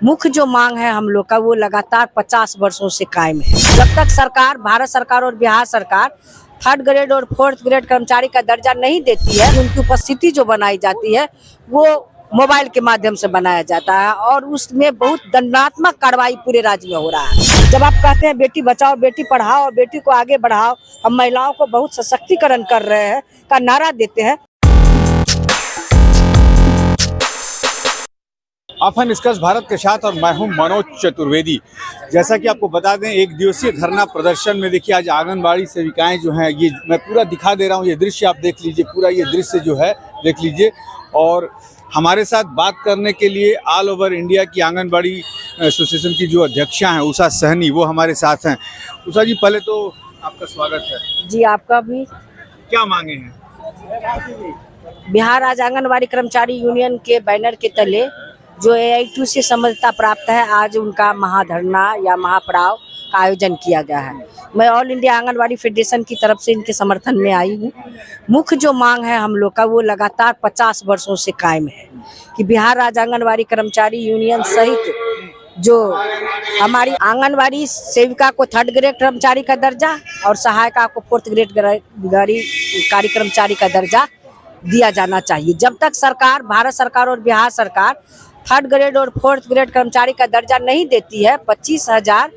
मुख्य जो मांग है हम लोग का वो लगातार 50 वर्षों से कायम है। जब तक सरकार, भारत सरकार और बिहार सरकार थर्ड ग्रेड और फोर्थ ग्रेड कर्मचारी का दर्जा नहीं देती है, उनकी उपस्थिति जो बनाई जाती है वो मोबाइल के माध्यम से बनाया जाता है और उसमें बहुत दंडात्मक कार्रवाई पूरे राज्य में हो रहा है। जब आप कहते हैं बेटी बचाओ बेटी पढ़ाओ और बेटी को आगे बढ़ाओ, हम महिलाओं को बहुत सशक्तिकरण कर रहे हैं का नारा देते हैं। आप हैं निष्कर्ष भारत के साथ और मैं हूं मनोज चतुर्वेदी। जैसा कि आपको बता दें, एक दिवसीय धरना प्रदर्शन में देखिए आज आंगनबाड़ी सेविकाएं जो हैं, ये मैं पूरा दिखा दे रहा हूं, ये दृश्य आप देख लीजिए, पूरा ये दृश्य जो है देख लीजिए। और हमारे साथ बात करने के लिए ऑल ओवर इंडिया की आंगनबाड़ी एसोसिएशन की जो अध्यक्षा हैं उषा सहनी, वो हमारे साथ हैं। उषा जी, पहले तो आपका स्वागत है। जी आपका भी। क्या मांगे हैं? बिहार राज्य आंगनबाड़ी कर्मचारी यूनियन के बैनर के तले जो AI2 से समझता प्राप्त है, आज उनका महाधरना या महापड़ाव का आयोजन किया गया है। मैं ऑल इंडिया आंगनबाड़ी फेडरेशन की तरफ से इनके समर्थन में आई हूँ। मुख्य जो मांग है हम लोग का वो लगातार 50 वर्षों से कायम है कि बिहार राज्य आंगनबाड़ी कर्मचारी यूनियन सहित जो हमारी आंगनबाड़ी सेविका को थर्ड ग्रेड कर्मचारी का दर्जा और सहायिका को फोर्थ ग्रेड कार्य कर्मचारी का दर्जा दिया जाना चाहिए। जब तक सरकार, भारत सरकार और बिहार सरकार थर्ड ग्रेड और फोर्थ ग्रेड कर्मचारी का दर्जा नहीं देती है, 25,000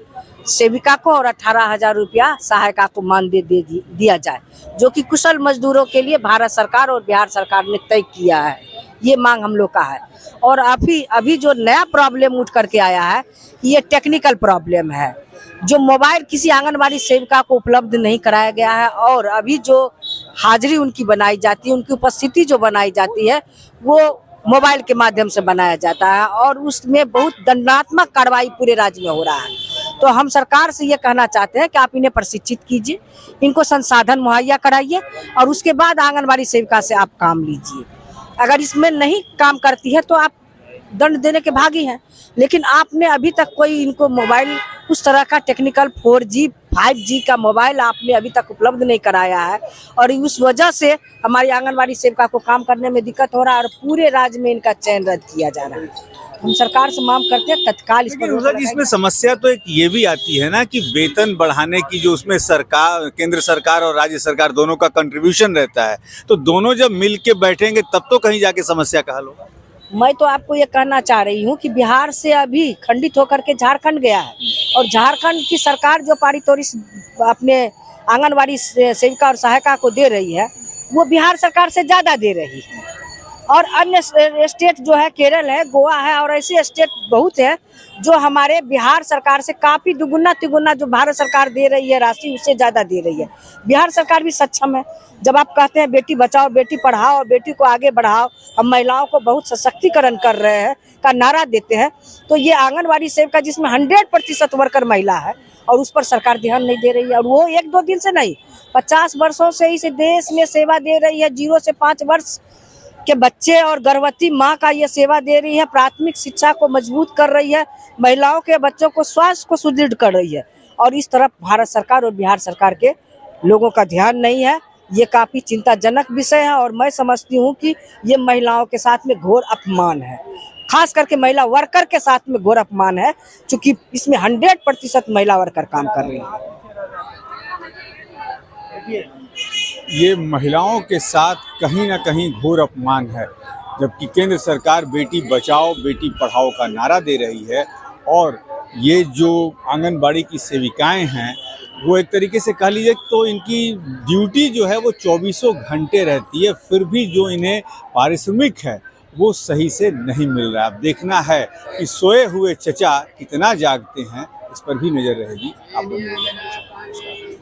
सेविका को और 18,000 रुपया सहायिका को मानदेय दिया जाए, जो कि कुशल मजदूरों के लिए भारत सरकार और बिहार सरकार ने तय किया है। ये मांग हम लोग का है। और अभी जो नया प्रॉब्लम उठ करके आया है, ये टेक्निकल प्रॉब्लम है। जो मोबाइल किसी आंगनबाड़ी सेविका को उपलब्ध नहीं कराया गया है और अभी जो हाजिरी उनकी बनाई जाती है, उनकी उपस्थिति जो बनाई जाती है वो मोबाइल के माध्यम से बनाया जाता है और उसमें बहुत दंडात्मक कार्रवाई पूरे राज्य में हो रहा है। तो हम सरकार से ये कहना चाहते हैं कि आप इन्हें प्रशिक्षित कीजिए, इनको संसाधन मुहैया कराइए और उसके बाद आंगनबाड़ी सेविका से आप काम लीजिए। अगर इसमें नहीं काम करती है तो आप दंड देने के भागी हैं, लेकिन आपने अभी तक कोई इनको मोबाइल उस तरह का टेक्निकल 4G 5G का मोबाइल आपने अभी तक उपलब्ध नहीं कराया है और उस वजह से हमारी आंगनबाड़ी सेविका को काम करने में दिक्कत हो रहा है और पूरे राज्य में इनका चयन रद्द किया जा रहा है। हम सरकार से मांग करते हैं तत्काल इस पर। इसमें समस्या तो एक ये भी आती है ना कि वेतन बढ़ाने की जो उसमें सरकार, केंद्र सरकार और राज्य सरकार दोनों का कंट्रीब्यूशन रहता है, तो दोनों जब मिल के बैठेंगे तब तो कहीं जाके समस्या का हल होगा। मैं तो आपको ये कहना चाह रही हूँ कि बिहार से अभी खंडित होकर के झारखंड गया है और झारखंड की सरकार जो पारितोषिक अपने आंगनबाड़ी सेविका और सहायिका को दे रही है वो बिहार सरकार से ज़्यादा दे रही है। और अन्य स्टेट जो है, केरल है, गोवा है और ऐसे स्टेट बहुत है जो हमारे बिहार सरकार से काफ़ी दुगुना तिगुना जो भारत सरकार दे रही है राशि, उससे ज़्यादा दे रही है। बिहार सरकार भी सक्षम है। जब आप कहते हैं बेटी बचाओ बेटी पढ़ाओ और बेटी को आगे बढ़ाओ, हम महिलाओं को बहुत सशक्तिकरण कर रहे हैं का नारा देते हैं, तो ये आंगनबाड़ी सेविका जिसमें 100% वर्कर महिला है और उस पर सरकार ध्यान नहीं दे रही है। और वो 1-2 दिन से नहीं, 50 वर्षों से इस देश में सेवा दे रही है। 0 से 5 वर्ष के बच्चे और गर्भवती माँ का ये सेवा दे रही है, प्राथमिक शिक्षा को मजबूत कर रही है, महिलाओं के बच्चों को स्वास्थ्य को सुदृढ़ कर रही है और इस तरफ भारत सरकार और बिहार सरकार के लोगों का ध्यान नहीं है। ये काफ़ी चिंताजनक विषय है और मैं समझती हूँ कि ये महिलाओं के साथ में घोर अपमान है, खास करके महिला वर्कर के साथ में घोर अपमान है, क्योंकि इसमें 100% महिला वर्कर काम कर रही है। ये महिलाओं के साथ कहीं ना कहीं घोर अपमान है, जबकि केंद्र सरकार बेटी बचाओ बेटी पढ़ाओ का नारा दे रही है और ये जो आंगनबाड़ी की सेविकाएं हैं वो एक तरीके से कह लीजिए तो इनकी ड्यूटी जो है वो 24 घंटे रहती है, फिर भी जो इन्हें पारिश्रमिक है वो सही से नहीं मिल रहा है। अब देखना है कि सोए हुए चचा कितना जागते हैं, इस पर भी नज़र रहेगी। आप